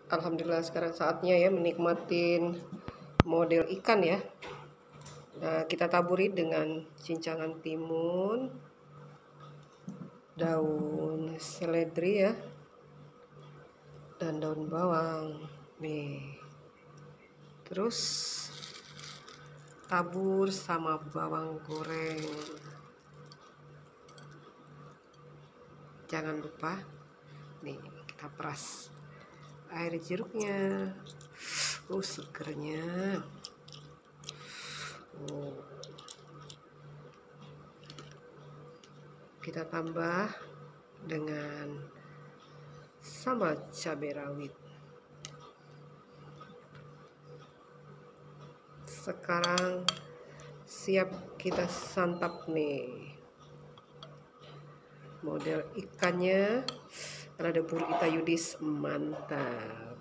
Alhamdulillah sekarang saatnya ya menikmatin model ikan ya. Nah, kita taburi dengan cincangan timun, daun seledri ya, dan daun bawang. Nih. Terus tabur sama bawang goreng. Jangan lupa nih kita peras air jeruknya. Segernya. Kita tambah dengan sama cabai rawit. Sekarang siap kita santap nih. Model ikannya rada purita yudis, mantap.